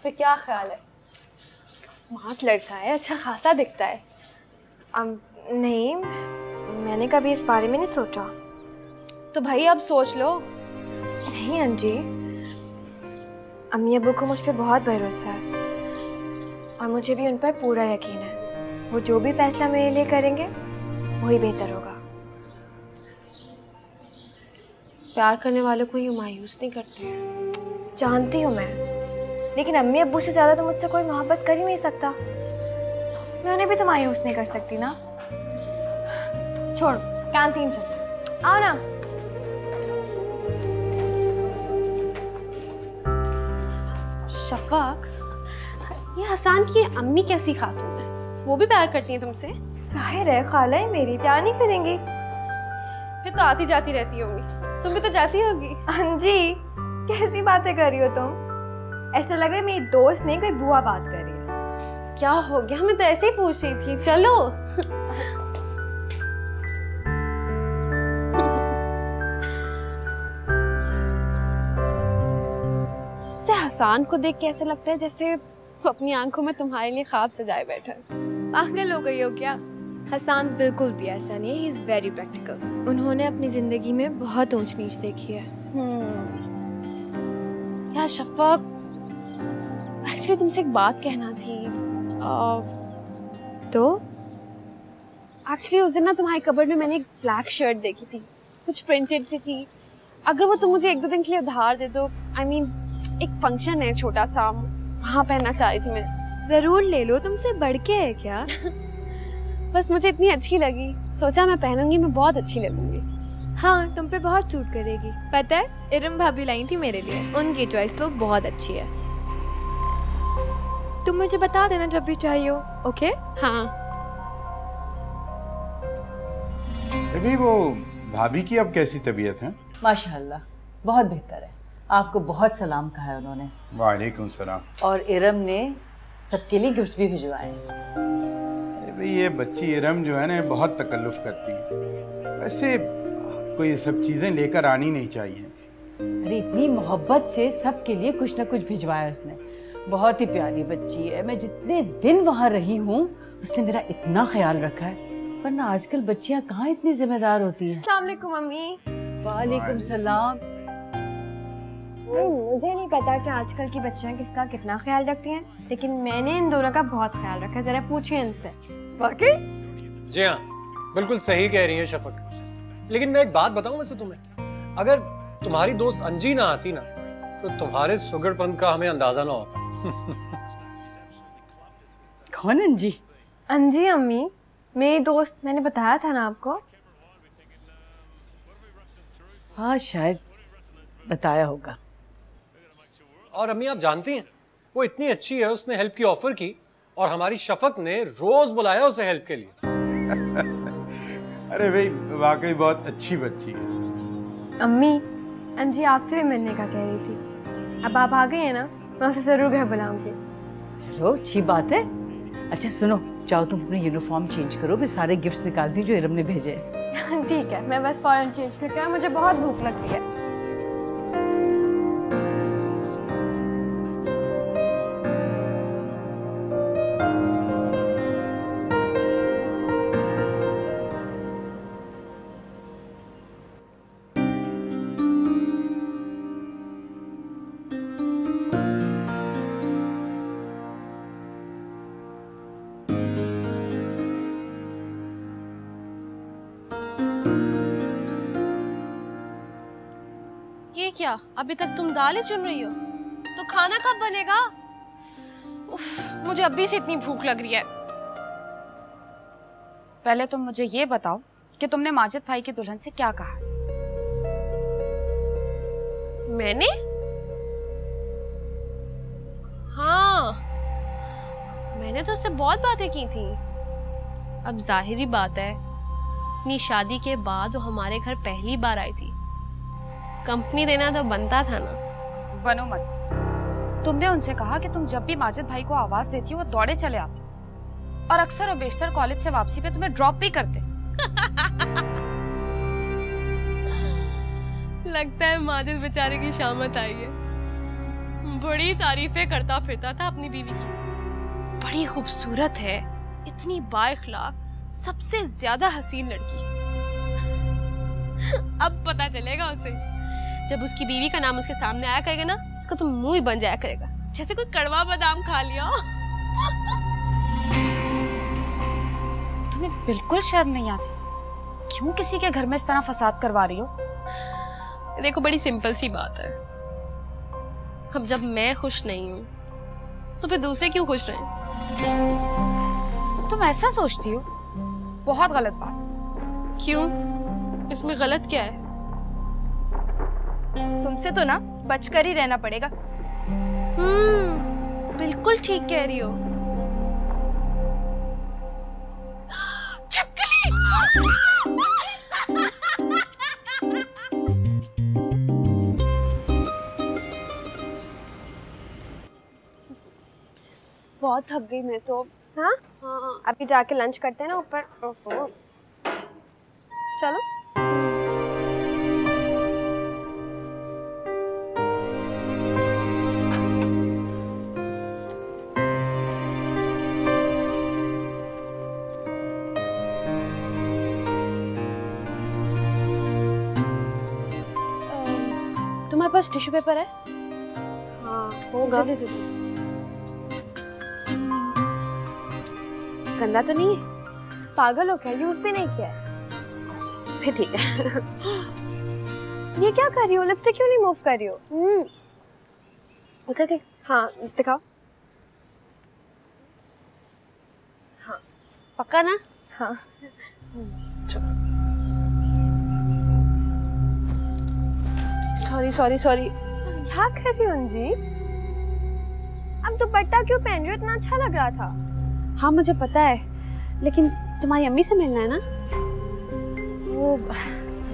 तो क्या ख्याल है? स्मार्ट लड़का है, अच्छा खासा दिखता है। नहीं, मैंने कभी इस बारे में नहीं सोचा। तो भाई अब सोच लो। नहीं अंजी, अम्मी अब्बू को मुझ पर बहुत भरोसा है और मुझे भी उन पर पूरा यकीन है। वो जो भी फैसला मेरे लिए करेंगे वही बेहतर होगा। प्यार करने वालों को यूं मायूस नहीं करते हैं। जानती हूँ मैं, लेकिन अम्मी अब्बू से ज़्यादा तो मुझसे कोई मोहब्बत कर ही नहीं सकता। मैं उन्हें भी तो मायूस नहीं कर सकती ना। छोड़, कैंटीन चलते, आओ ना। शफक, ये हसन की अम्मी कैसी खातून है? वो भी प्यार करती है तुमसे? जाहिर है, खाला है मेरी, प्यार नहीं करेंगी? फिर तो आती जाती रहती होंगी। तुम भी तो जाती होगी। अंजी, कैसी बातें कर रही हो तुम? ऐसा लग रहा है मेरी दोस्त नहीं, कोई बुआ बात कर रही है। क्या हो गया? मैं तो ऐसे ही पूछ रही थी। चलो। से हसन को देख के ऐसा लगता है जैसे वो अपनी आंखों में तुम्हारे लिए ख्वाब सजाए बैठा है। पागल हो गई हो क्या? हसन बिल्कुल भी ऐसा नहीं है, ही इज वेरी प्रैक्टिकल। उन्होंने अपनी जिंदगी में बहुत ऊंच नीच देखी है। यार शफक, एक्चुअली तुमसे एक बात कहना थी। तो एक्चुअली उस दिन ना तुम्हारी कबर्ड में मैंने एक ब्लैक शर्ट देखी थी, कुछ प्रिंटेड सी थी। अगर वो तुम मुझे 1-2 दिन के लिए उधार दे दो, आई मीन एक फंक्शन है छोटा सा, वहाँ पहनना चाह रही थी मैं। जरूर ले लो, तुमसे बढ़ के है क्या? बस मुझे इतनी अच्छी लगी, सोचा मैं पहनूंगी, मैं बहुत अच्छी लगूंगी। हाँ, तुम पे बहुत सूट करेगी। पता है, इरम भाभी लाई थी मेरे लिए, उनकी चॉइस तो बहुत अच्छी है। तुम मुझे बता देना जब भी चाहिए हो, ओके? हाँ। अभी वो भाभी की अब कैसी तबीयत है? माशाल्लाह बहुत बेहतर है। आपको बहुत सलाम कहा है उन्होंने। वालेकुम सलाम। और इरम ने सबके लिए गिफ्ट्स भी भिजवाए। अरे ये बच्ची इरम जो है ना, बहुत तकल्लुफ़ करती है। वैसे कोई ये सब चीज़ें लेकर आनी नहीं चाहिए थी। अरे इतनी मोहब्बत से सबके लिए कुछ ना कुछ भिजवाया उसने। बहुत ही प्यारी बच्ची है। मैं जितने दिन वहाँ रही हूँ उसने मेरा इतना ख्याल रखा है, वरना आजकल बच्चियाँ कहाँ इतनी जिम्मेदार होती हैं। अस्सलाम वालेकुम मम्मी। वालेकुम सलाम। मुझे नहीं पता कि आजकल की बच्चियाँ किसका कितना ख्याल रखती हैं, लेकिन मैंने इन दोनों का बहुत ख्याल रखा है। जरा पूछिए इनसे। वाकई? जी हाँ, बिल्कुल सही कह रही है शफक। लेकिन मैं एक बात बताऊं वैसे तुम्हें, अगर तुम्हारी दोस्त अंजी ना आती ना, तो तुम्हारे सुगरपन का हमें अंदाजा ना होता। कौन अंजी? अंजी अम्मी, मेरी दोस्त, मैंने बताया था ना आपको। हाँ शायद बताया होगा। और अम्मी आप जानती हैं, वो इतनी अच्छी है, उसने हेल्प की ऑफर की और हमारी शफक ने रोज बुलाया उसे हेल्प के लिए। अरे भाई वाकई बहुत अच्छी बच्ची है। अम्मी, अंजी आपसे भी मिलने का कह रही थी। अब आप आ गए हैं ना, मैं उसे जरूर घर बुलाऊंगी। चलो अच्छी बात है। अच्छा सुनो, जाओ तुम अपनी यूनिफॉर्म चेंज करो, फिर सारे गिफ्ट्स निकालती जो इरम ने भेजे। ठीक है, मैं बस फौरन चेंज करके आऊं, मुझे बहुत भूख लग रही है। ये क्या, अभी तक तुम दाल ही चुन रही हो? तो खाना कब बनेगा? उफ, मुझे अभी से इतनी भूख लग रही है। पहले तुम मुझे ये बताओ कि तुमने माजिद भाई की दुल्हन से क्या कहा? मैंने? हाँ, मैंने तो उससे बहुत बातें की थी। अब जाहिरी बात है, अपनी शादी के बाद वो हमारे घर पहली बार आई थी, कंपनी देना तो बनता था ना। बनो मत। तुमने उनसे कहा कि तुम जब भी माजिद भाई को आवाज देती हो वो दौड़े चले आते, और अक्सर और बेशतर कॉलेज से वापसी पे तुम्हें ड्रॉप भी करते। लगता है माजिद बेचारे की शामत आई है। बड़ी तारीफें करता फिरता था अपनी बीवी की। बड़ी खूबसूरत है, इतनी बाइखलाक, सबसे ज्यादा हसीन लड़की। अब पता चलेगा उसे, जब उसकी बीवी का नाम उसके सामने आया करेगा ना, उसका तो मुंह ही बन जाया करेगा, जैसे कोई कड़वा बादाम खा लिया। तुम्हें बिल्कुल शर्म नहीं आती? क्यों किसी के घर में इस तरह फसाद करवा रही हो? देखो, बड़ी सिंपल सी बात है। अब जब मैं खुश नहीं हूँ तो फिर दूसरे क्यों खुश रहें? तुम ऐसा सोचती हो? बहुत गलत बात। क्यों? इसमें गलत क्या है? तुमसे तो ना बचकर ही रहना पड़ेगा। बिल्कुल ठीक कह रही हो। बहुत थक गई मैं तो। हाँ, हाँ, अभी जाके लंच करते हैं ना ऊपर। ओहो, चलो। तुम्हारे पास टिश्यू पेपर है? हाँ, होगा। दे दे। गंदा तो नहीं है? पागल हो क्या? यूज भी नहीं किया है। फिर ठीक है। ये क्या कर रही हो? लिपस्टिक क्यों नहीं मूव कर रही हो? उधर के। हाँ, दिखाओ। हाँ, पक्का ना? हाँ। सॉरी। क्या कर रही हो अंजी? अब दुपट्टा क्यों पहन रही हो? इतना अच्छा लग रहा था। हाँ मुझे पता है, लेकिन तुम्हारी अम्मी से मिलना है ना? वो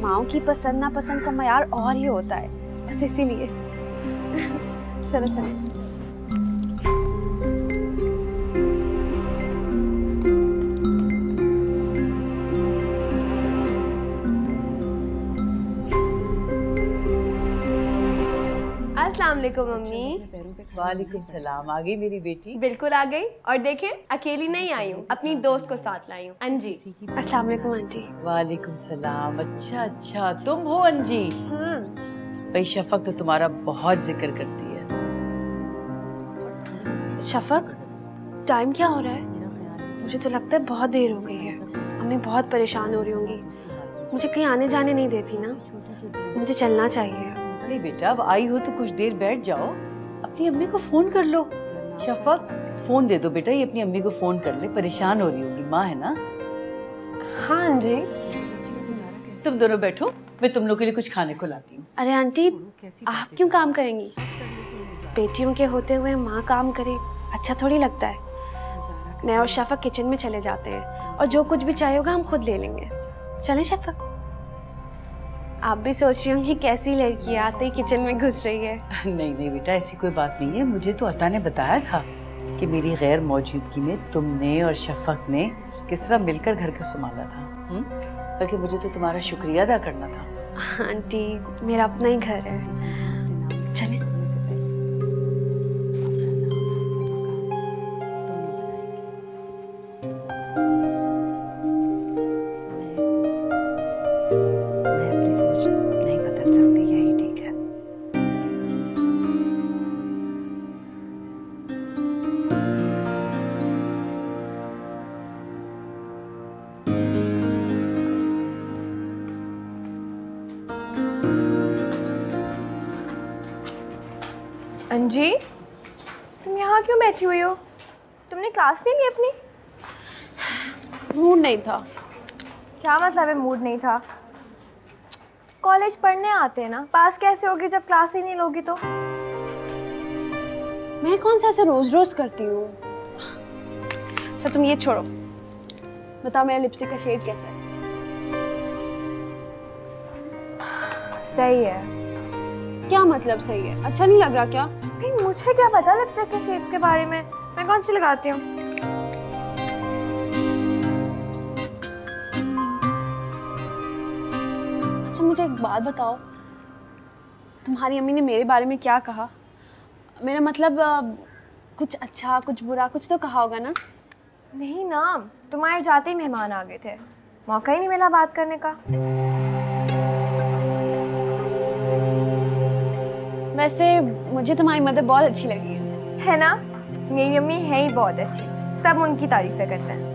माओ की पसंद नापसंद का मयार और ही होता है, बस इसीलिए। चलो चलो। अस्सलाम वालेकुम मम्मी। वालेकुम सलाम। आ गई मेरी बेटी? बिल्कुल आ गई। और देखें, अकेली नहीं आई हूँ, अपनी दोस्त को साथ लाई हूँ, अंजी। अस्सलाम वालेकुम आंटी। वालेकुम सलाम। अच्छा, तुम हो अंजी? भाई शफक तो तुम्हारा बहुत जिक्र करती है। शफक, टाइम क्या हो रहा है? मुझे तो लगता है बहुत देर हो गई है। अम्मी बहुत परेशान हो रही होंगी। मुझे कहीं आने जाने नहीं देती ना, मुझे चलना चाहिए। अरे बेटा, अब आई हो तो कुछ देर बैठ जाओ, अपनी अम्मी को फोन कर लो। शफक, फोन दे दो बेटा, ये अपनी अम्मी को फोन कर ले, परेशान हो रही होगी, माँ है ना। हाँ अंजी। तुम दोनों बैठो, मैं तुम लोग के लिए कुछ खाने को लाती हूँ। अरे आंटी, आप क्यों काम करेंगी? बेटियों के होते हुए माँ काम करे, अच्छा थोड़ी लगता है। मैं और शफक किचन में चले जाते हैं और जो कुछ भी चाहिए होगा हम खुद ले लेंगे। चलें शफक? आप भी सोच रही होंगी कैसी लड़की आते ही किचन में घुस रही है। नहीं बेटा, ऐसी कोई बात नहीं है। मुझे तो अता ने बताया था कि मेरी गैर मौजूदगी में तुमने और शफक ने किस तरह मिलकर घर को संभाला था। बल्कि मुझे तो तुम्हारा शुक्रिया अदा करना था। आंटी, मेरा अपना ही घर है, चलें। अंजी, तुम यहाँ क्यों बैठी हुई हो? तुमने क्लास नहीं ली अपनी? मूड नहीं था। क्या मतलब है मूड नहीं था? कॉलेज पढ़ने आते हैं ना, पास कैसे होगी जब क्लास ही नहीं लोगी तो? मैं कौन सा ऐसे रोज रोज करती हूँ। अच्छा तुम ये छोड़ो, बताओ मेरा लिपस्टिक का शेड कैसा है? सही है। क्या मतलब सही है? अच्छा नहीं लग रहा क्या? नहीं, मुझे क्या पता लिपस्टिक के शेड्स के बारे में, मैं कौन सी लगाती हूँ। अच्छा मुझे एक बात बताओ, तुम्हारी अम्मी ने मेरे बारे में क्या कहा? मेरा मतलब कुछ अच्छा कुछ बुरा कुछ तो कहा होगा ना? नहीं ना, तुम्हारे जाते ही मेहमान आ गए थे, मौका ही नहीं मिला बात करने का। वैसे मुझे तुम्हारी मदर बहुत अच्छी लगी है ना? मेरी अम्मी है ही बहुत अच्छी, सब उनकी तारीफें करते हैं।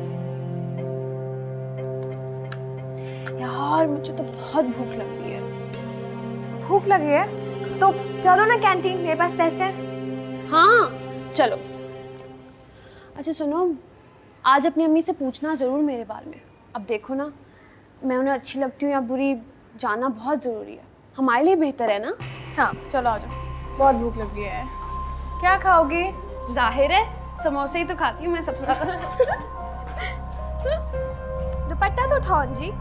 यार मुझे तो बहुत भूख लग रही है। भूख लग रही है तो चलो ना कैंटीन, मेरे पास पैसे हैं। हाँ चलो। अच्छा सुनो, आज अपनी अम्मी से पूछना ज़रूर मेरे बारे में। अब देखो ना, मैं उन्हें अच्छी लगती हूँ या बुरी, जानना बहुत ज़रूरी है, हमारे लिए बेहतर है ना। हाँ चलो आ जाओ, बहुत भूख लग रही है। क्या खाओगी? जाहिर है समोसे ही तो खाती हूँ मैं सबसे ज़्यादा। दुपट्टा तो उठाओ जी।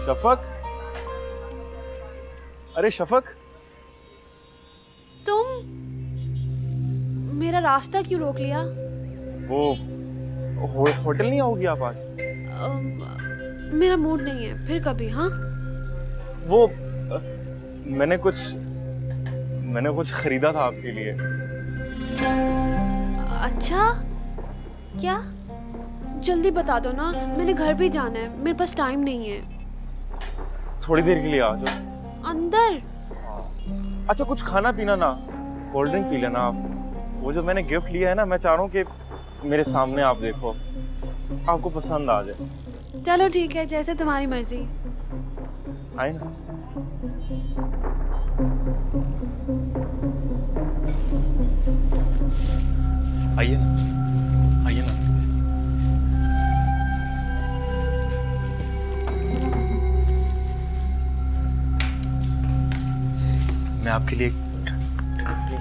शफक, अरे शफक, तुम मेरा रास्ता क्यों रोक लिया? वो होटल नहीं आओगी आप आज? मेरा मूड नहीं है, फिर कभी। हाँ वो मैंने कुछ खरीदा था आपके लिए। अच्छा क्या? जल्दी बता दो ना, मैंने घर भी जाना है, मेरे पास टाइम नहीं है। थोड़ी देर के लिए आ जाओ अंदर। अच्छा कुछ खाना पीना ना, कोल्ड ड्रिंक पी लेना आप। वो जो मैंने गिफ्ट लिया है ना, मैं चाह रहा हूँ कि मेरे सामने आप देखो, आपको पसंद आ जाए। चलो ठीक है, जैसे तुम्हारी मर्जी। आए ना। आइए ना, आइए ना। मैं आपके लिए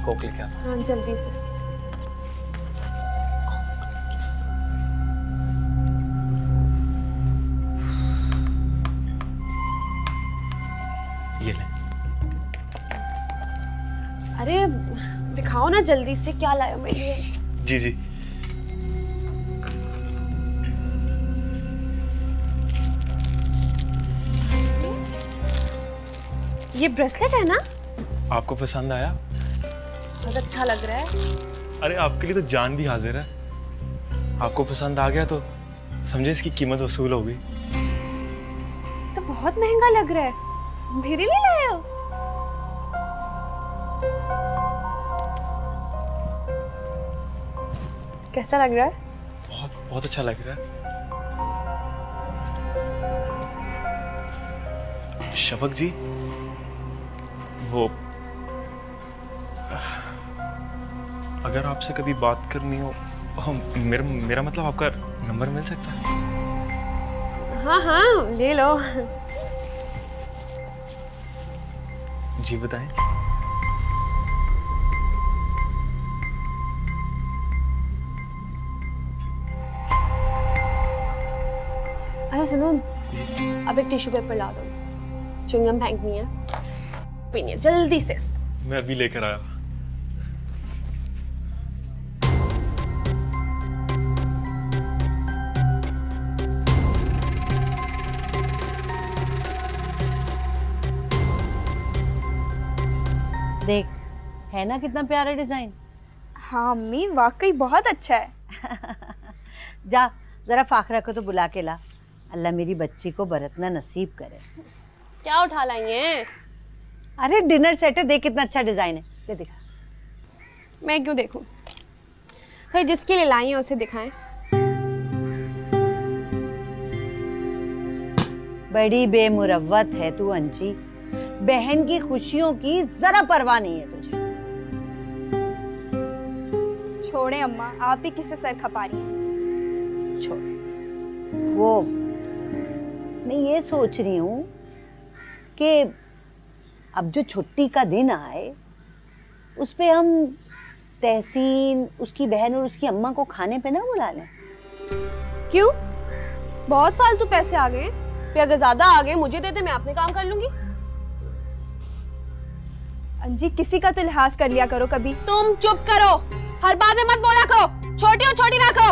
कोक लेके आता हूँ। हाँ जल्दी से। ये ले। अरे दिखाओ ना जल्दी से, क्या लाए हो मेरे लिए? जी जी। ये ब्रेसलेट है ना? आपको पसंद आया? बहुत अच्छा लग रहा है। अरे आपके लिए तो जान भी हाजिर है। आपको पसंद आ गया तो समझे इसकी कीमत वसूल होगी। ये तो बहुत महंगा लग रहा है, मेरे लिए लाए हो? कैसा लग रहा है? बहुत बहुत अच्छा लग रहा है। शफक जी, वो अगर आपसे कभी बात करनी हो, मेरा मतलब आपका नंबर मिल सकता है? हाँ हाँ ले लो। जी बताएं। अच्छा सुनो, अब एक टिश्यू पेपर ला दो, च्युइंगम फेंकनी है, पीनी है जल्दी से। मैं अभी लेकर आया। देख, है ना कितना प्यारा डिजाइन। हाँ अम्मी, वाकई बहुत अच्छा है। जा जरा फाखरा को तो बुला के ला, अल्लाह मेरी बच्ची को बरतना नसीब करे। क्या उठा लाएंगे? अरे डिनर सेट है, देख कितना अच्छा डिजाइन है, ले दिखा। मैं क्यों देखूं? भाई जिसके लिए लाई है उसे दिखाएं। बड़ी बेमुरव्वत है तू अंजी, बहन की खुशियों की जरा परवाह नहीं है तुझे। छोड़े अम्मा, आप भी किससे सर खपा रही हैं? छोड़, वो मैं ये सोच रही हूँ कि अब जो छुट्टी का दिन आए उस पे हम तहसीन, उसकी बहन और उसकी अम्मा को खाने पे ना बुला लें। क्यों? बहुत फालतू पैसे आ गए, फिर अगर ज्यादा आ गए मुझे दे दे, मैं अपने काम कर लूंगी। अंजी किसी का तो लिहाज कर लिया करो कभी। तुम चुप करो। हर बात में मत बोला करो, छोटी और छोटी रखो।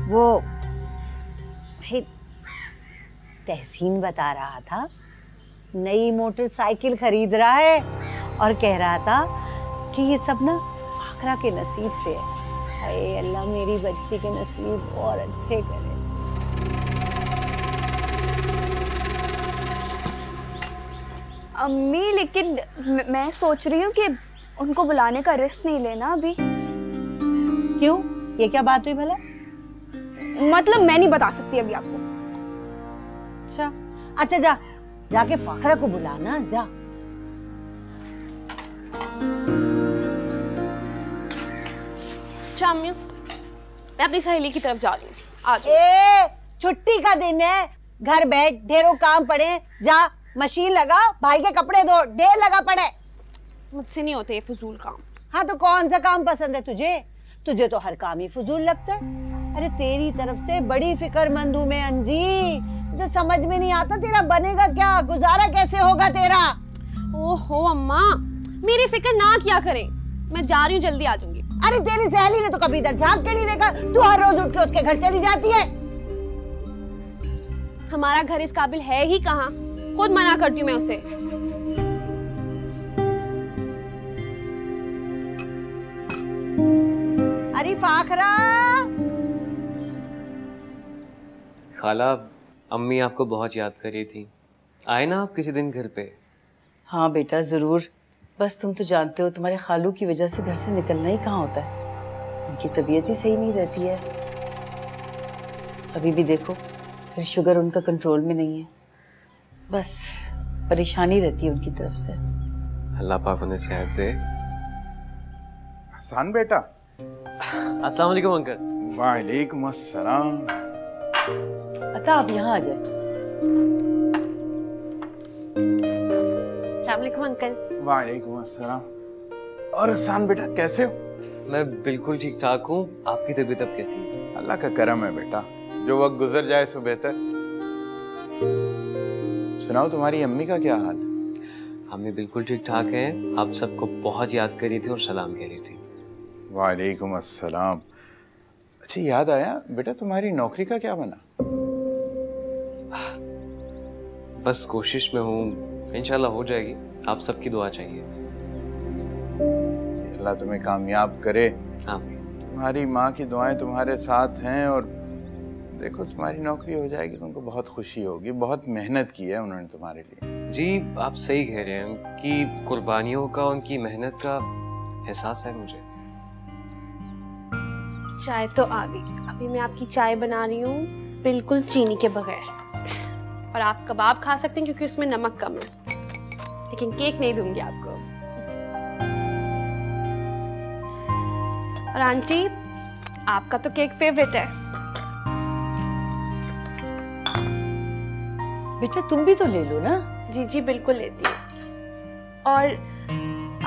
वो भाई तहसीन बता रहा था नई मोटरसाइकिल खरीद रहा है और कह रहा था कि ये सब ना फाकरा के नसीब से है। हाय अल्लाह मेरी बच्ची के नसीब और अच्छे करे। अम्मी लेकिन मैं सोच रही हूँ कि उनको बुलाने का रिस्क नहीं लेना अभी। क्यों, ये क्या बात हुई भला? मतलब मैं नहीं बता सकती अभी आपको। अच्छा जा, जाके फाखरा को बुलाना जा। अम्मी मैं अपनी सहेली की तरफ जा रही हूँ, आज छुट्टी का दिन है, घर बैठ, ढेरों काम पड़े, जा मशीन लगा, भाई के कपड़े धो, ढेर लगा पड़े। मुझसे नहीं होते ये फजूल काम। हाँ तो कौन सा काम पसंद है तुझे? तुझे तो हर काम ही फजूल लगता है। अरे तेरी तरफ से बड़ी फिक्रमंद हूँ मैं अंजी, तो समझ में नहीं आता तेरा बनेगा क्या, गुजारा कैसे होगा तेरा। ओहो अम्मा मेरी फिक्र ना किया करें, मैं जा रही हूँ, जल्दी आ जाऊंगी। अरे तेरी सहेली ने तो कभी इधर झांक के नहीं देखा, तू हर रोज उठ के उसके घर चली जाती है। हमारा घर इस काबिल है ही कहाँ, खुद मना करती हूँ मैं उसे। अरे फाखरा। खाला अम्मी आपको बहुत याद कर रही थी, आए ना आप किसी दिन घर पे? हाँ बेटा ज़रूर, बस तुम तो जानते हो तुम्हारे खालू की वजह से घर से निकलना ही कहाँ होता है। उनकी तबीयत ही सही नहीं रहती है, अभी भी देखो फिर शुगर उनका कंट्रोल में नहीं है, बस परेशानी रहती है उनकी तरफ से। अल्लाह पाक उन्हें सेहत दे। हसन बेटा। अस्सलाम वालेकुम अंकल। वालेकुम अस्सलाम। अता आप यहाँ आ जाए। अस्सलाम वालेकुम अंकल। वालेकुम अस्सलाम। और हसन बेटा कैसे हो? मैं बिल्कुल ठीक ठाक हूँ, आपकी तबीयत अब कैसी है? अल्लाह का करम है बेटा, जो वक्त गुजर जाए सो बेहतर। सुनाओ तुम्हारी अम्मी का क्या हाल? अम्मी बिल्कुल ठीक ठाक हैं, आप सबको बहुत याद कर रही थी और सलाम कह रही थी। वालेकुम अस्सलाम। अच्छा याद आया बेटा, तुम्हारी नौकरी का क्या बना? बस कोशिश में हूँ, इंशाल्लाह हो जाएगी, आप सबकी दुआ चाहिए। अल्लाह तुम्हें कामयाब करे। आमीन। तुम्हारी माँ की दुआएं तुम्हारे साथ हैं और देखो तुम्हारी नौकरी हो जाएगी, तुमको बहुत खुशी होगी। बहुत मेहनत की है उन्होंने तुम्हारे लिए। जी आप सही कह रहे हैं कि कुर्बानियों का, उनकी मेहनत का एहसास है मुझे। चाय तो आ गई, अभी मैं आपकी चाय बना रही हूँ बिल्कुल चीनी के बगैर। और आप कबाब खा सकते हैं क्योंकि उसमें नमक कम है, लेकिन केक नहीं दूंगी आपको। और आंटी आपका तो केक फेवरेट है। बेटा तुम भी तो ले लो ना। जी जी बिल्कुल लेती हूँ। और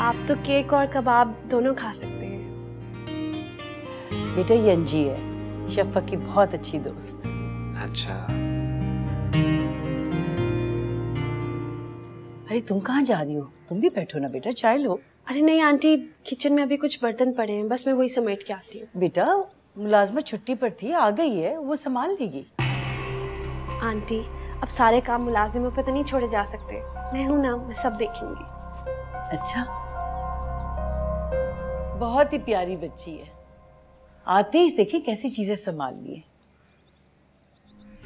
आप तो केक और कबाब दोनों खा सकते हैं। बेटा ये अंजी है, शफ़क़ की बहुत अच्छी दोस्त। अच्छा। अरे तुम कहाँ जा रही हो? तुम भी बैठो ना बेटा, चाय लो। अरे नहीं आंटी, किचन में अभी कुछ बर्तन पड़े हैं, बस मैं वही समेट के आती हूँ। बेटा मुलाजमा छुट्टी पर थी, आ गई है, वो संभाल लेगी। आंटी अब सारे काम मुलाजिमों पे तो नहीं छोड़े जा सकते, मैं हूं ना, मैं सब देख लूंगी। अच्छा, बहुत ही प्यारी बच्ची है, आते ही देखी कैसी चीजें संभाल ली है।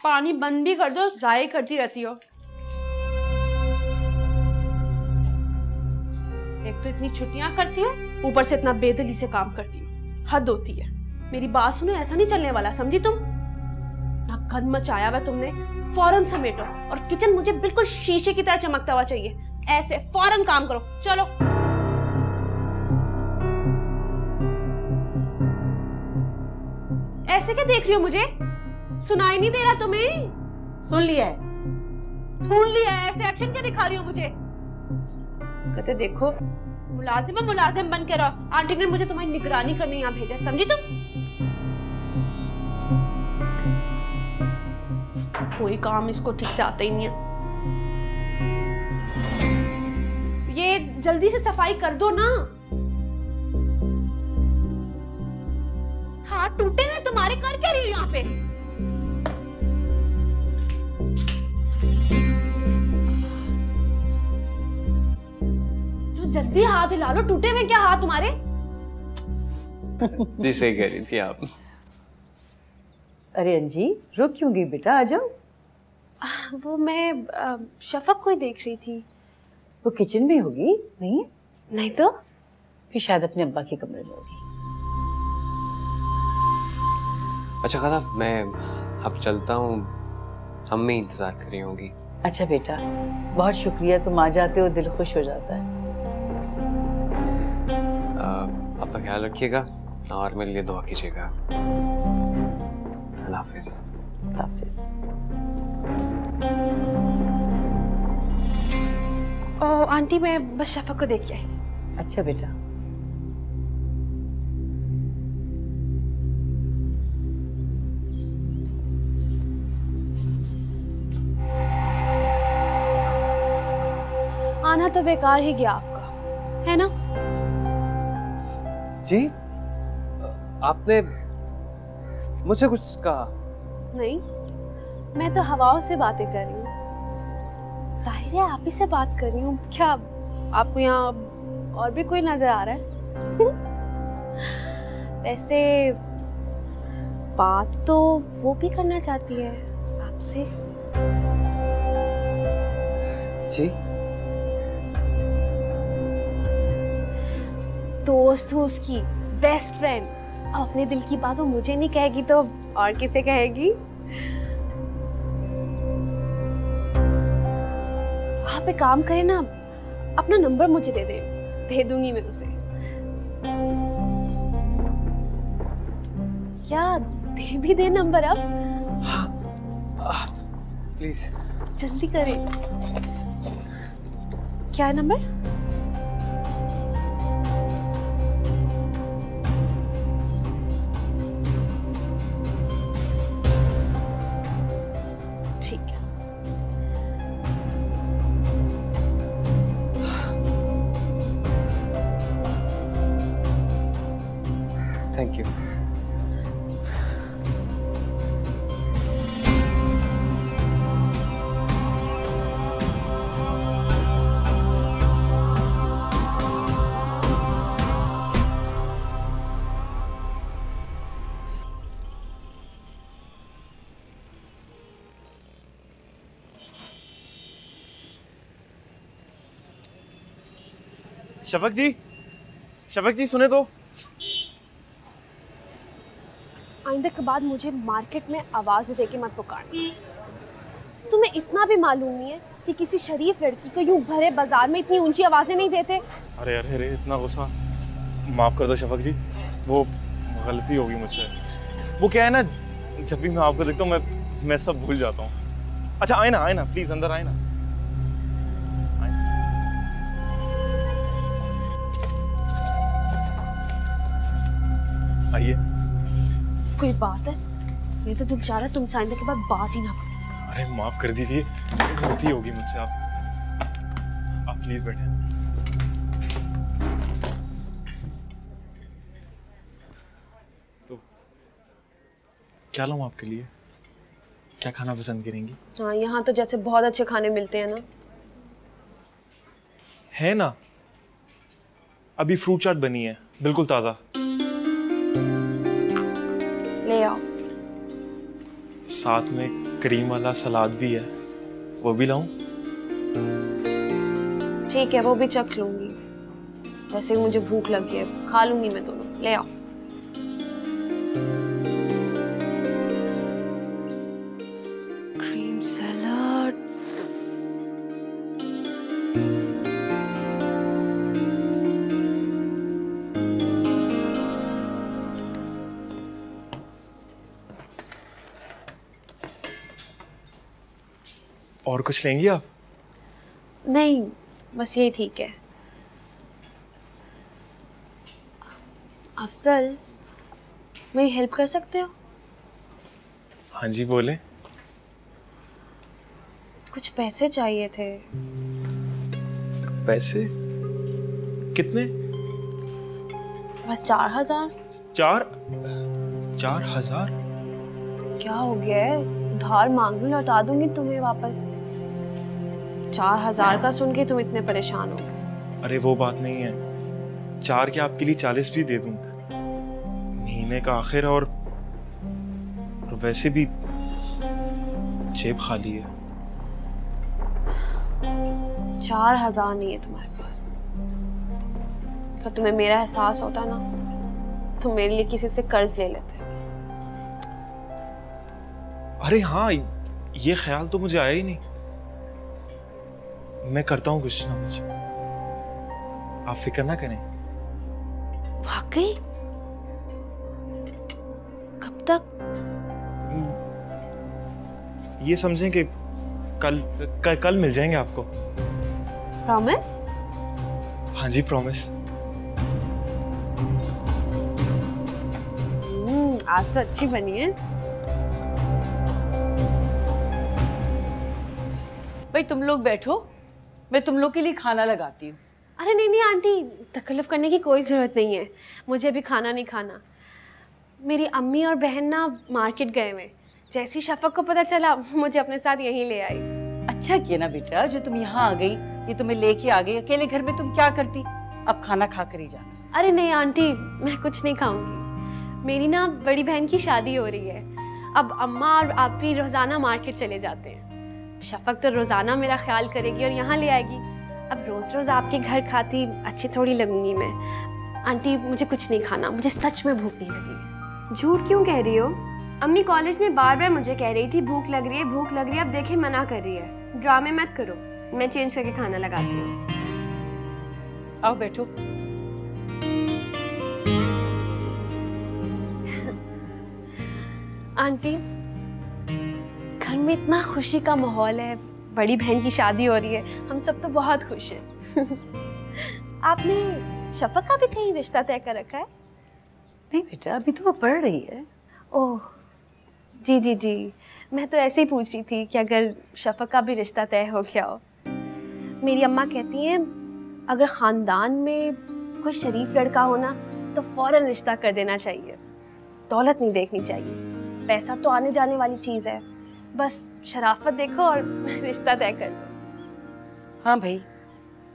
पानी बंद भी कर दो, जाए करती रहती हो। एक तो इतनी छुट्टियां करती हो, ऊपर से इतना बेदली से काम करती हो, हद होती है। मेरी बात सुनो, ऐसा नहीं चलने वाला, समझी तुम? ना गंद मचाया हुआ तुमने, फौरन समेटो। और किचन मुझे बिल्कुल शीशे की तरह चमकता हुआ चाहिए, ऐसे फौरन काम करो। चलो। ऐसे क्या देख रही हो मुझे? सुनाई नहीं दे रहा तुम्हें? सुन लिया है, सुन लिया है, ऐसे एक्शन क्या दिखा रही हो मुझे? कहते देखो मुलाजिम बन के रहो, आंटी ने मुझे तुम्हारी निगरानी करने यहाँ भेजा, समझी तुम? कोई काम इसको ठीक से आता ही नहीं है। अरे जल्दी से सफाई कर दो ना। हाथ टूटे हुए तुम्हारे, कर क्या रही हो यहाँ पे? तो जल्दी हाथ हिला लो, टूटे हुए क्या हाथ तुम्हारे? जी सही कह रही थी आप। अरे अंजी, रुक क्यों गई बेटा, आ जाओ। वो मैं शफक को ही देख रही थी। वो किचन में होगी? नहीं नहीं तो फिर शायद अपने अब्बा के कमरे में होगी। अच्छा खाला, मैं अब चलता हूँ, अम्मी इंतजार कर रही होंगी। अच्छा बेटा, बहुत शुक्रिया, तुम आ जाते हो दिल खुश हो जाता है। अपना ख्याल रखिएगा और मेरे लिए दुआ कीजिएगा। अल्लाह हाफिज। हाफिज। आंटी मैं बस शफक को देख के आई। अच्छा बेटा। आना तो बेकार ही गया आपका, है ना? जी, आपने मुझसे कुछ कहा? नहीं, मैं तो हवाओं से बातें कर रही हूँ। जाहिर है आप ही से बात कर रही हूँ। क्या आपको यहाँ और भी कोई नजर आ रहा है? वैसे बात तो वो भी करना चाहती है आपसे। जी? दोस्त हूँ उसकी, बेस्ट फ्रेंड। अब अपने दिल की बात वो मुझे नहीं कहेगी तो और किसे कहेगी? आप एक काम करें ना, अपना नंबर मुझे दे दूंगी मैं उसे। क्या दे भी दे नंबर अब? प्लीज जल्दी करें। क्या है नंबर? ठीक है। Thank you. शफक जी सुने तो। आइंदा के बाद मुझे मार्केट में आवाज दे के मत पुकारना। तुम्हें इतना भी मालूम नहीं है कि किसी शरीफ लड़की को यूं भरे बाजार में इतनी ऊंची आवाजें नहीं देते। अरे अरे अरे, इतना गुस्सा माफ कर दो शफक जी, वो गलती होगी मुझसे। वो क्या है ना, जब भी मैं आपको देखता हूँ मैं सब भूल जाता हूँ। अच्छा आए ना प्लीज, अंदर आए ना। आइए। कोई बात है? ये तो दिल चाह रहा है तुमसे आइंदा के बाद बात ही ना करो। अरे माफ कर दीजिए, गलती होगी मुझसे। आप प्लीज बैठे। तो क्या लाऊं आपके लिए? क्या खाना पसंद करेंगी? हाँ, यहाँ तो जैसे बहुत अच्छे खाने मिलते हैं ना। है ना, अभी फ्रूट चाट बनी है, बिल्कुल ताजा। ले आओ। साथ में क्रीम वाला सलाद भी है, वो भी लाऊं? ठीक है, वो भी चख लूंगी। वैसे ही मुझे भूख लगी है, खा लूंगी मैं दोनों। ले आओ। क्रीम सलाद। और कुछ लेंगी आप? नहीं, बस ये ठीक है। अफजल, मेरी हेल्प कर सकते हो? हाँ जी बोले। कुछ पैसे चाहिए थे। पैसे? कितने? बस 4000। 4,000? क्या हो गया है? उधार मांग लूं, लौटा दूंगी तुम्हें वापस। 4000 का सुन के तुम इतने परेशान हो गए? अरे वो बात नहीं है, 4 के आपके लिए 40 भी दे दूं। महीने का आखिर और वैसे भी जेब खाली है। 4000 नहीं है तुम्हारे पास? अगर तुम्हें मेरा एहसास होता ना तो मेरे लिए किसी से कर्ज ले लेते। अरे हाँ, ये ख्याल तो मुझे आया ही नहीं। मैं करता हूँ कुछ ना कुछ, आप फिक्र ना करें। वाकई? कब तक? ये समझें कि कल मिल जाएंगे आपको। प्रॉमिस? हाँ जी, प्रॉमिस। आज तो अच्छी बनी है। भाई तुम लोग बैठो, मैं तुम लोग के लिए खाना लगाती हूँ। अरे नहीं नहीं आंटी, तकल्लुफ करने की कोई ज़रूरत नहीं है। मुझे अभी खाना नहीं खाना। मेरी अम्मी और बहन ना मार्केट गए हुए। जैसी शफक को पता चला मुझे अपने साथ यहीं ले आई। अच्छा किया ना बेटा जो तुम यहाँ आ गई, ये तुम्हें लेके आ गई। अकेले घर में तुम क्या करती? अब खाना खा कर ही जाना। अरे नहीं आंटी, मैं कुछ नहीं खाऊंगी। मेरी ना बड़ी बहन की शादी हो रही है। अब अम्मा और आप भी रोज़ाना मार्केट चले जाते हैं। शफक तो रोज़ाना मेरा ख्याल करेगी और यहाँ ले आएगी। अब रोज़ रोज़ आपके घर खाती अच्छी थोड़ी लगूंगी मैं। आंटी मुझे कुछ नहीं खाना, मुझे सच में भूख नहीं लगी। झूठ क्यों कह रही हो? अम्मी कॉलेज में बार बार मुझे कह रही थी भूख लग रही है, भूख लग रही है। अब देखे मना कर रही है। ड्रामे मत करो, मैं चेंज करके खाना लगाती हूँ। आओ बैठो। आंटी घर में इतना खुशी का माहौल है, बड़ी बहन की शादी हो रही है, हम सब तो बहुत खुश हैं। आपने शफक का भी कहीं रिश्ता तय कर रखा है? नहीं बेटा, अभी तो वो पढ़ रही है। ओह जी जी जी, मैं तो ऐसे ही पूछ रही थी कि अगर शफक का भी रिश्ता तय हो गया हो। मेरी अम्मा कहती हैं अगर ख़ानदान में कोई शरीफ लड़का हो ना तो फ़ौरन रिश्ता कर देना चाहिए। दौलत नहीं देखनी चाहिए, पैसा तो आने जाने वाली चीज़ है, बस शराफत देखो और रिश्ता तय कर दो। हाँ भाई,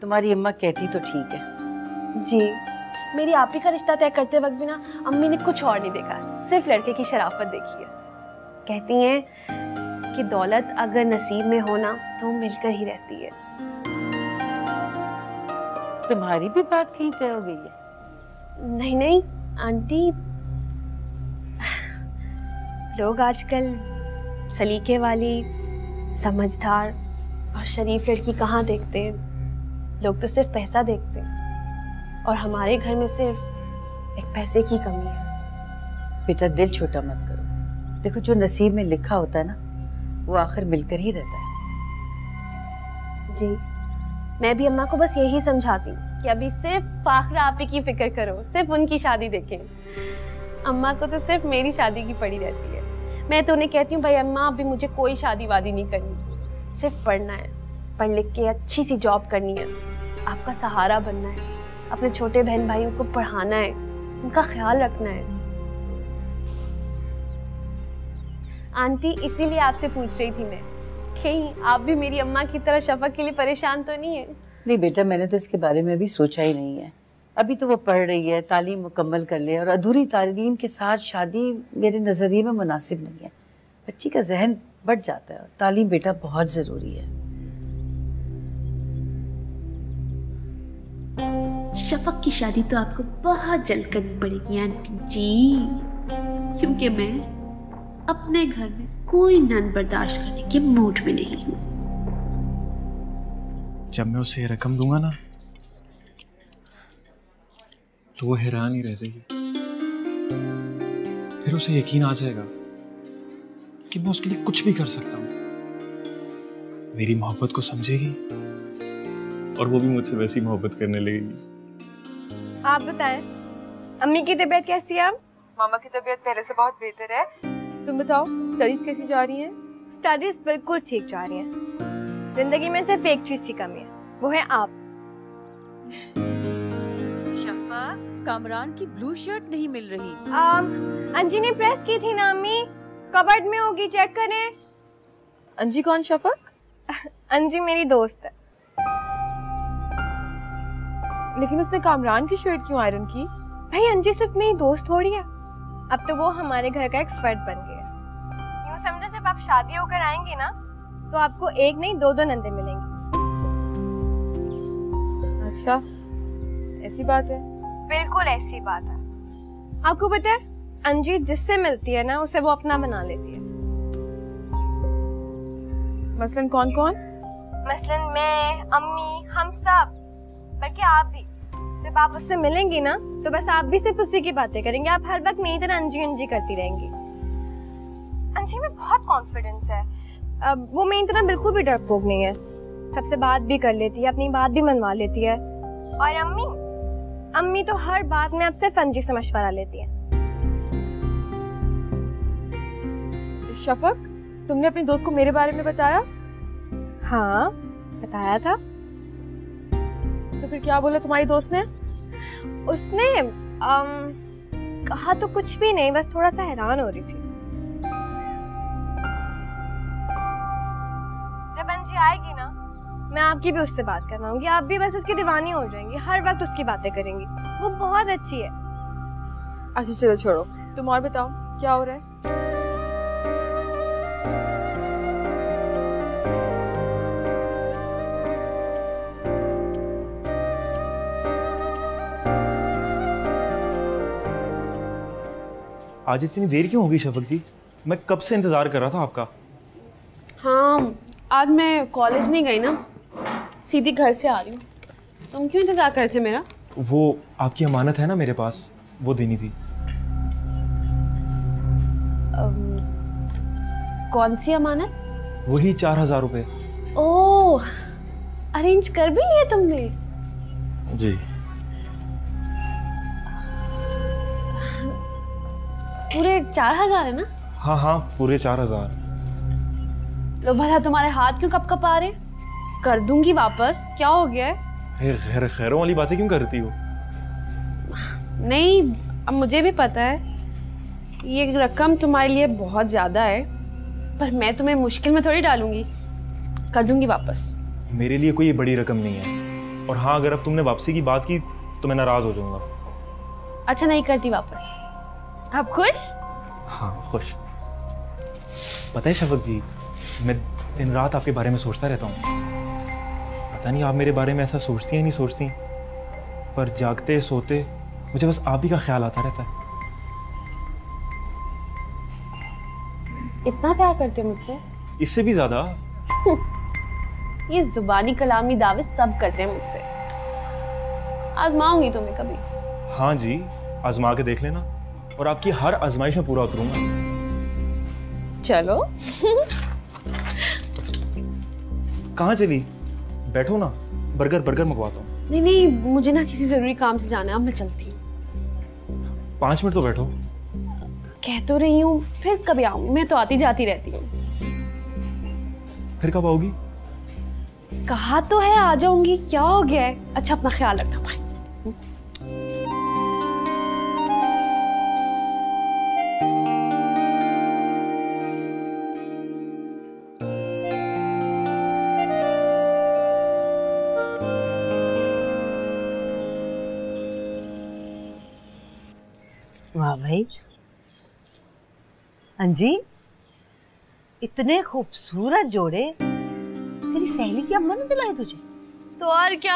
तुम्हारी अम्मा कहती तो ठीक है। जी, मेरी आप ही का रिश्ता तय करते वक्त भी ना अम्मी ने कुछ और नहीं देखा, सिर्फ लड़के की शराफत देखी है। कहती हैं कि दौलत अगर नसीब में हो ना तो मिलकर ही रहती है। तुम्हारी भी बात कहीं तय हो गई है? नहीं नहीं आंटी, लोग आजकल सलीके वाली, समझदार और शरीफ लड़की कहाँ देखते हैं। लोग तो सिर्फ पैसा देखते हैं और हमारे घर में सिर्फ एक पैसे की कमी है। बेटा दिल छोटा मत करो, देखो जो नसीब में लिखा होता है ना वो आखिर मिलकर ही रहता है। जी, मैं भी अम्मा को बस यही समझाती हूँ कि अभी सिर्फ फाखरा आप ही की फिक्र करो, सिर्फ उनकी शादी देखें। अम्मा को तो सिर्फ मेरी शादी की पड़ी रहती है। मैं तो उन्हें कहती हूँ भाई अम्मा अभी मुझे कोई शादी वादी नहीं करनी, सिर्फ पढ़ना है, पढ़ लिख के अच्छी सी जॉब करनी है, आपका सहारा बनना है, अपने छोटे बहन भाइयों को पढ़ाना है, उनका ख्याल रखना है। आंटी इसीलिए आपसे पूछ रही थी मैं, कहीं आप भी मेरी अम्मा की तरह शफक के लिए परेशान तो नहीं है? नहीं बेटा, मैंने तो इसके बारे में अभी सोचा ही नहीं है। अभी तो वो पढ़ रही है, तालीम मुकम्मल कर ले, और अधूरी तालीम के साथ शादी मेरे नज़रिए में मुनासिब नहीं है। बच्ची का जहन बढ़ जाता है और तालीम बेटा बहुत ज़रूरी है। शफक की शादी तो आपको बहुत जल्द करनी पड़ेगी आंटी जी, क्योंकि मैं अपने घर में कोई नन बर्दाश्त करने के मूड में नहीं हूँ। जब मैं उसे रकम दूंगा ना तो वो हैरान ही रह जाएगी। फिर उसे यकीन आ जाएगा कि मैं उसके लिए कुछ भी कर सकता हूँ। मेरी मोहब्बत को समझेगी और वो भी मुझसे वैसी मोहब्बत करने लगेगी। आप बताएं, अम्मी की तबीयत कैसी है? मामा की तबीयत पहले से बहुत बेहतर है। तुम बताओ, स्टडीज कैसी जा रही हैं? स्टडीज बिल्कुल ठीक जा रही हैं। जिंदगी में सिर्फ एक चीज की कमी है, वो है आप। कामरान की ब्लू शर्ट नहीं मिल रही। अंजी ने प्रेस की थी ना अम्मी, कबर्ड में होगी, चेक करें। अंजी कौन शफक? अंजी मेरी दोस्त है। लेकिन उसने कामरान की शर्ट क्यों आयरन की? भाई अंजी सिर्फ मेरी दोस्त थोड़ी है, अब तो वो हमारे घर का एक फर्द बन गया। यूँ समझो जब आप शादी होकर आएंगी ना तो आपको एक नहीं दो नंदे मिलेंगी। अच्छा, ऐसी बात है? बिल्कुल ऐसी बात है। आपको पता है अंजी जिससे मिलती है ना उसे वो अपना बना लेती है। मसलन कौन कौन? मसलन मैं, अम्मी, हम सब, बल्कि आप भी। जब आप उससे मिलेंगी ना तो बस आप भी सिर्फ उसी की बातें करेंगे, आप हर वक्त मेरी तरह अंजी अंजी करती रहेंगी। अंजी में बहुत कॉन्फिडेंस है, वो मेरी तरह बिल्कुल भी डरपोक नहीं है, सबसे बात भी कर लेती है, अपनी बात भी मनवा लेती है। और अम्मी तो हर बात में अब सिर्फ अंजी से मशवरा लेती है। शफक, तुमने अपनी दोस्त को मेरे बारे में बताया? हाँ बताया था। तो फिर क्या बोला तुम्हारी दोस्त ने? उसने कहा तो कुछ भी नहीं, बस थोड़ा सा हैरान हो रही थी। जब अंजी आएगी ना मैं आपकी भी उससे बात करवाऊंगी, आप भी बस उसकी दीवानी हो जाएंगी, हर वक्त उसकी बातें करेंगी, वो बहुत अच्छी है। अच्छा चलो छोड़ो, तुम और बताओ क्या हो रहा है? आज इतनी देर क्यों होगी शफक जी? मैं कब से इंतजार कर रहा था आपका। हाँ आज मैं कॉलेज नहीं गई ना, सीधी घर से आ रही हूँ। तुम क्यों इंतजार कर रहे थे मेरा? वो आपकी अमानत है ना मेरे पास, वो देनी थी। कौन सी अमानत? वही 4000 रुपए। ओह, अरेंज कर भी लिए तुमने? जी। पूरे 4000 है ना? हाँ हाँ पूरे 4000। लो भला तुम्हारे हाथ क्यों कप आ रहे? कर दूंगी वापस, क्या हो गया है? खैरों वाली बातें क्यों करती हो? नहीं, अब मुझे भी पता है ये रकम तुम्हारे लिए बहुत ज्यादा है, पर मैं तुम्हें मुश्किल में थोड़ी डालूंगी, कर दूंगी वापस। मेरे लिए कोई बड़ी रकम नहीं है, और हाँ अगर अब तुमने वापसी की बात की तो मैं नाराज हो जाऊंगा। अच्छा नहीं करती वापस। आप खुश? हाँ खुश। पता है शफक जी, मैं दिन रात आपके बारे में सोचता रहता हूँ। पता नहीं आप मेरे बारे में ऐसा सोचती हैं नहीं सोचती, पर जागते सोते मुझे बस आप ही का ख्याल आता रहता है। इतना प्यार करते हो मुझसे? इससे भी ज्यादा। ये जुबानी कलामी दावे सब करते हैं मुझसे। आजमाऊंगी तुम्हें कभी। हाँ जी आजमा के देख लेना, और आपकी हर आजमाइश में पूरा उतरूंगा। चलो। कहाँ चली? बैठो ना, बर्गर मंगवाता हूँ। नहीं नहीं, मुझे ना किसी जरूरी काम से जाना है, अब मैं चलती हूँ। 5 मिनट तो बैठो। कह तो रही हूँ, फिर कभी आऊंगी, मैं तो आती जाती रहती हूँ। फिर कब आओगी? कहा तो है आ जाऊंगी, क्या हो गया है? अच्छा अपना ख्याल रखना भाई। वाह भाई अंजी, इतने खूबसूरत जोड़े तेरी सहेली की अम्मा ने दिलाए तुझे? तो और क्या।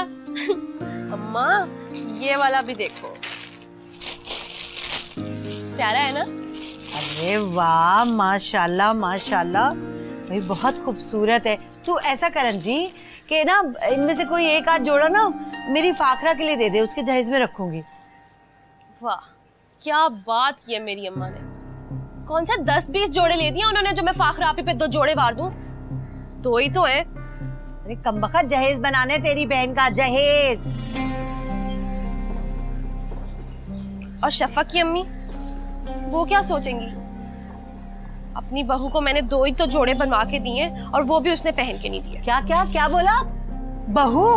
अम्मा ये वाला भी देखो, प्यारा है ना? अरे वाह माशाल्लाह माशाल्लाह भाई, बहुत खूबसूरत है। तू ऐसा कर अंजी कि ना इनमें से कोई एक आध जोड़ा ना मेरी फाखरा के लिए दे दे, उसके जहेज में रखूंगी। वाह क्या बात की है मेरी अम्मा ने। कौन सा 10-20 जोड़े ले दिए उन्होंने जो मैं फाखरा आप ही पे 2 जोड़े वार दूं? 2 ही तो है। अरे कमबख्त जहेज बनाने तेरी बहन का जहेज। और शफक की अम्मी वो क्या सोचेंगी? अपनी बहू को मैंने 2 ही तो जोड़े बनवा के दिए और वो भी उसने पहन के नहीं दिए। क्या क्या क्या बोला? बहू